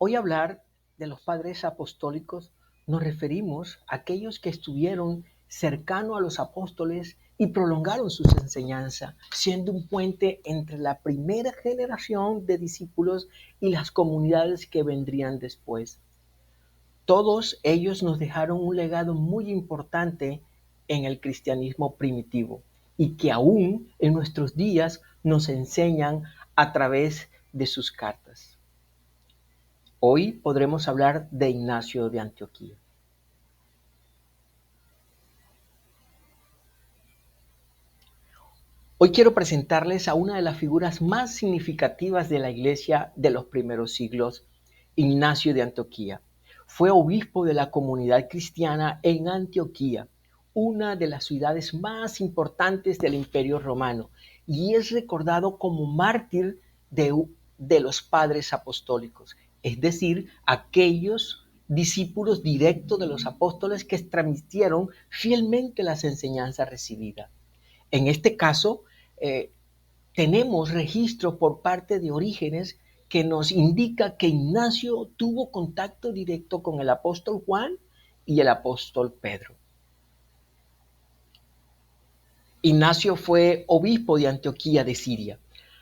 Hoy hablar de los padres apostólicos nos referimos a aquellos que estuvieron cercanos a los apóstoles y prolongaron sus enseñanzas, siendo un puente entre la primera generación de discípulos y las comunidades que vendrían después. Todos ellos nos dejaron un legado muy importante en el cristianismo primitivo y que aún en nuestros días nos enseñan a través de sus cartas. Hoy podremos hablar de Ignacio de Antioquía. Hoy quiero presentarles a una de las figuras más significativas de la iglesia de los primeros siglos, Ignacio de Antioquía. Fue obispo de la comunidad cristiana en Antioquía, una de las ciudades más importantes del Imperio Romano, y es recordado como mártir de los padres apostólicos, es decir, aquellos discípulos directos de los apóstoles que transmitieron fielmente las enseñanzas recibidas. En este caso, eh, tenemos registro por parte de Orígenes que nos indica que Ignacio tuvo contacto directo con el apóstol Juan y el apóstol Pedro. Ignacio fue obispo de Antioquía de Siria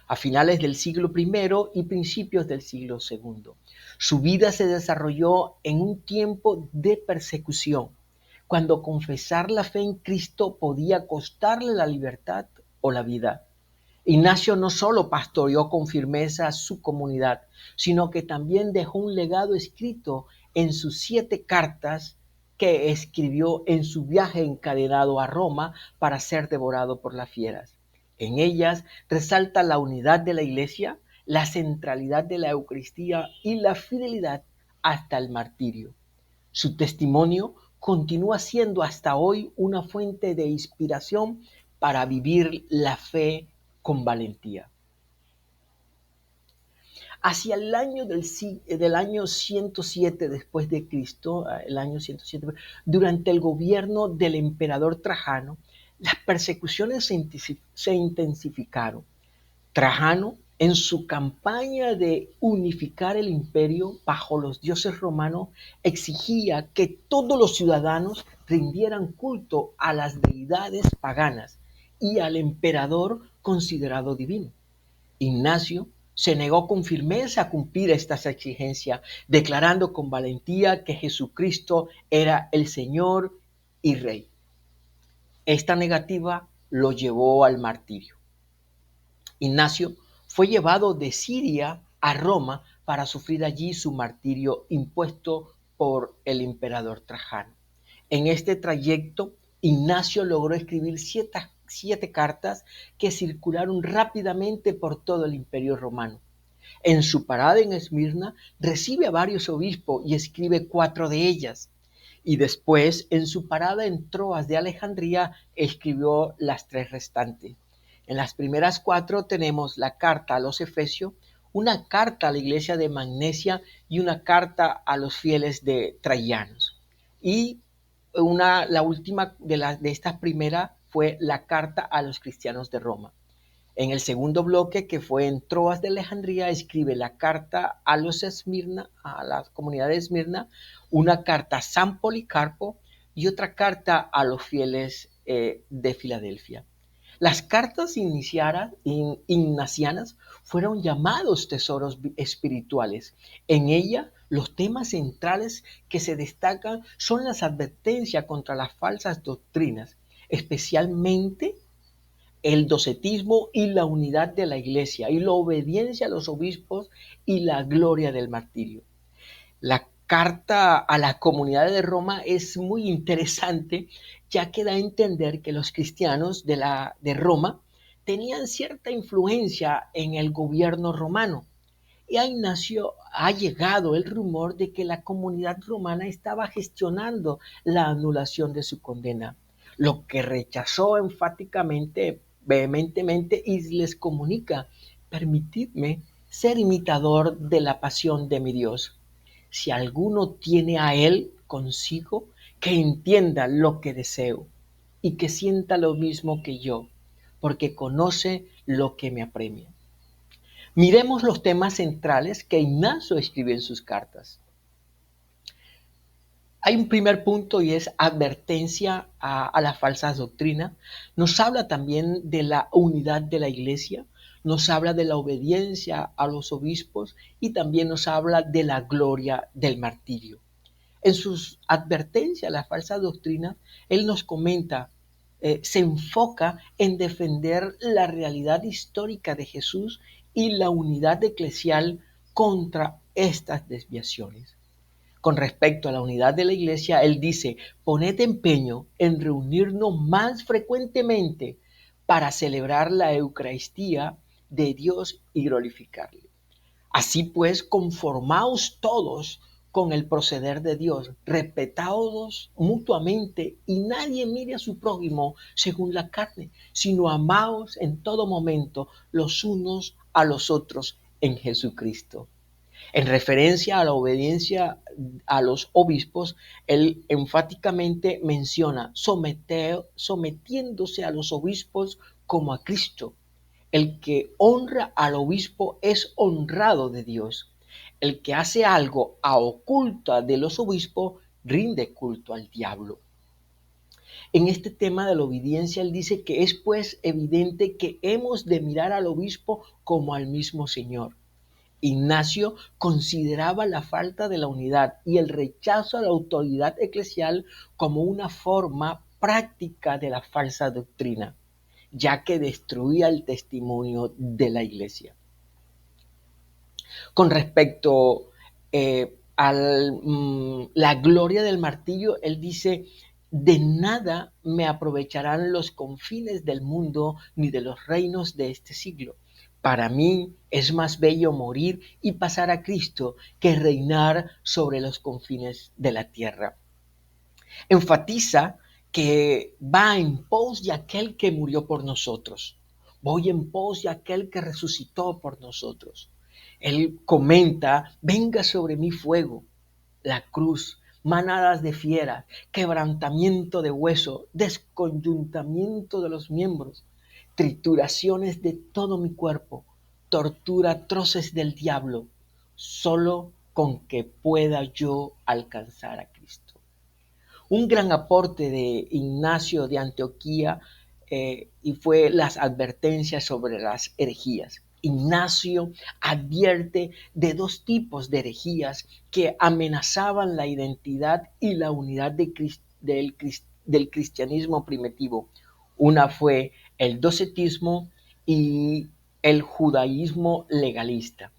a finales del siglo I y principios del siglo II. Su vida se desarrolló en un tiempo de persecución, cuando confesar la fe en Cristo podía costarle la libertad o la vida. Ignacio no solo pastoreó con firmeza a su comunidad, sino que también dejó un legado escrito en sus 7 cartas que escribió en su viaje encadenado a Roma para ser devorado por las fieras. En ellas resalta la unidad de la iglesia, la centralidad de la Eucaristía y la fidelidad hasta el martirio. Su testimonio continúa siendo hasta hoy una fuente de inspiración para vivir la fe con valentía. Hacia el año del año 107 después de Cristo, el año 107, durante el gobierno del emperador Trajano, las persecuciones se intensificaron. Trajano, en su campaña de unificar el imperio bajo los dioses romanos, exigía que todos los ciudadanos rindieran culto a las deidades paganas y al emperador considerado divino. Ignacio se negó con firmeza a cumplir estas exigencias, declarando con valentía que Jesucristo era el Señor y Rey. Esta negativa lo llevó al martirio. Ignacio fue llevado de Siria a Roma para sufrir allí su martirio impuesto por el emperador Trajano. En este trayecto, Ignacio logró escribir 7 cartas que circularon rápidamente por todo el Imperio Romano. En su parada en Esmirna recibe a varios obispos y escribe 4 de ellas. Y después, en su parada en Troas de Alejandría, escribió las 3 restantes. En las primeras 4 tenemos la carta a los Efesios, una carta a la iglesia de Magnesia y una carta a los fieles de Traianos. Y la última de estas primeras fue la carta a los cristianos de Roma. En el segundo bloque, que fue en Troas de Alejandría, escribe la carta a los Esmirna, a la comunidad de Esmirna, una carta a San Policarpo y otra carta a los fieles de Filadelfia. Las cartas ignacianas fueron llamados tesoros espirituales. En ella, los temas centrales que se destacan son las advertencias contra las falsas doctrinas, especialmente el docetismo y la unidad de la iglesia y la obediencia a los obispos y la gloria del martirio. La carta a la comunidad de Roma es muy interesante, ya que da a entender que los cristianos de Roma tenían cierta influencia en el gobierno romano. Y a Ignacio ha llegado el rumor de que la comunidad romana estaba gestionando la anulación de su condena, lo que rechazó enfáticamente, vehementemente, y les comunica: permitidme ser imitador de la pasión de mi Dios. Si alguno tiene a Él consigo, que entienda lo que deseo y que sienta lo mismo que yo, porque conoce lo que me apremia. Miremos los temas centrales que Ignacio escribe en sus cartas. Hay un primer punto y es advertencia a las falsas doctrinas. Nos habla también de la unidad de la iglesia, nos habla de la obediencia a los obispos y también nos habla de la gloria del martirio. En sus advertencias a las falsas doctrinas, él nos comenta, se enfoca en defender la realidad histórica de Jesús y la unidad eclesial contra estas desviaciones. Con respecto a la unidad de la iglesia, él dice, poned empeño en reunirnos más frecuentemente para celebrar la Eucaristía de Dios y glorificarle. Así pues, conformaos todos con el proceder de Dios, respetaos mutuamente y nadie mire a su prójimo según la carne, sino amaos en todo momento los unos a los otros en Jesucristo. En referencia a la obediencia a los obispos, él enfáticamente menciona sometiéndose a los obispos como a Cristo. El que honra al obispo es honrado de Dios. El que hace algo a oculta de los obispos rinde culto al diablo. En este tema de la obediencia, él dice que es pues evidente que hemos de mirar al obispo como al mismo Señor. Ignacio consideraba la falta de la unidad y el rechazo a la autoridad eclesial como una forma práctica de la falsa doctrina, ya que destruía el testimonio de la iglesia. Con respecto a la gloria del martirio, él dice, de nada me aprovecharán los confines del mundo ni de los reinos de este siglo. Para mí es más bello morir y pasar a Cristo que reinar sobre los confines de la tierra. Enfatiza que va en pos de aquel que murió por nosotros. Voy en pos de aquel que resucitó por nosotros. Él comenta, venga sobre mí fuego, la cruz, manadas de fieras, quebrantamiento de hueso, desconyuntamiento de los miembros, trituraciones de todo mi cuerpo, tortura atroces del diablo, solo con que pueda yo alcanzar a Cristo. Un gran aporte de Ignacio de Antioquía y fue las advertencias sobre las herejías. Ignacio advierte de dos tipos de herejías que amenazaban la identidad y la unidad del cristianismo primitivo. Una fue el docetismo y el judaísmo legalista.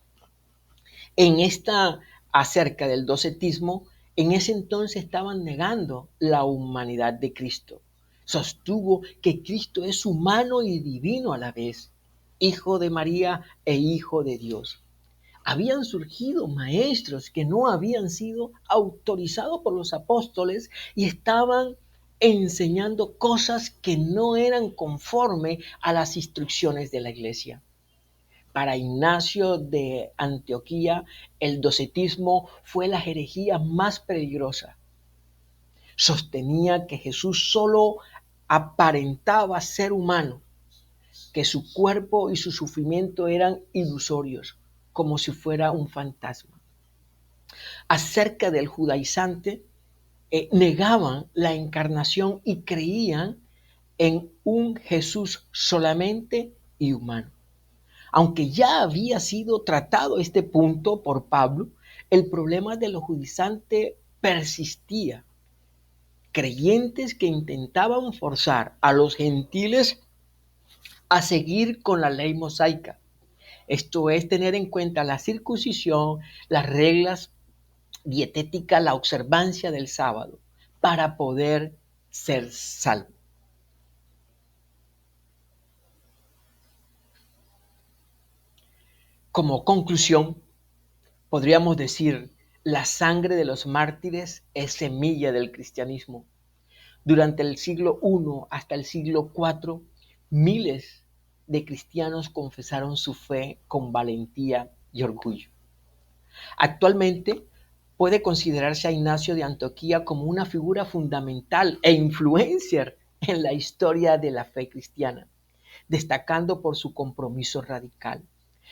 En esta, acerca del docetismo, en ese entonces estaban negando la humanidad de Cristo. Sostuvo que Cristo es humano y divino a la vez, hijo de María e hijo de Dios. Habían surgido maestros que no habían sido autorizados por los apóstoles y estaban enseñando cosas que no eran conforme a las instrucciones de la iglesia. Para Ignacio de Antioquía, el docetismo fue la herejía más peligrosa. Sostenía que Jesús solo aparentaba ser humano, que su cuerpo y su sufrimiento eran ilusorios, como si fuera un fantasma. Acerca del judaizante, negaban la encarnación y creían en un Jesús solamente y humano. Aunque ya había sido tratado este punto por Pablo, el problema de los judaizantes persistía. Creyentes que intentaban forzar a los gentiles a seguir con la ley mosaica. Esto es tener en cuenta la circuncisión, las reglas dietéticas, la observancia del sábado, para poder ser salvo. Como conclusión, podríamos decir, la sangre de los mártires es semilla del cristianismo. Durante el siglo I hasta el siglo IV, miles de cristianos confesaron su fe con valentía y orgullo. Actualmente puede considerarse a Ignacio de Antioquía como una figura fundamental e influencer en la historia de la fe cristiana, destacando por su compromiso radical.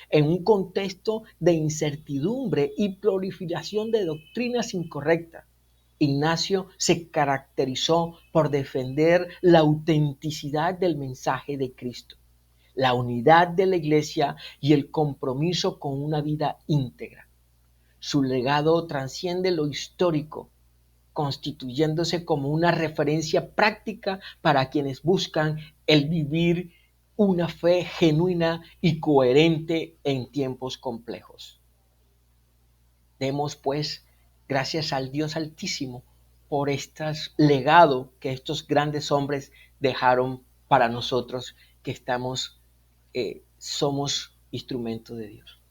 En un contexto de incertidumbre y proliferación de doctrinas incorrectas, Ignacio se caracterizó por defender la autenticidad del mensaje de Cristo, la unidad de la Iglesia y el compromiso con una vida íntegra. Su legado trasciende lo histórico, constituyéndose como una referencia práctica para quienes buscan el vivir una fe genuina y coherente en tiempos complejos. Demos pues gracias al Dios Altísimo por este legado que estos grandes hombres dejaron para nosotros que somos instrumentos de Dios.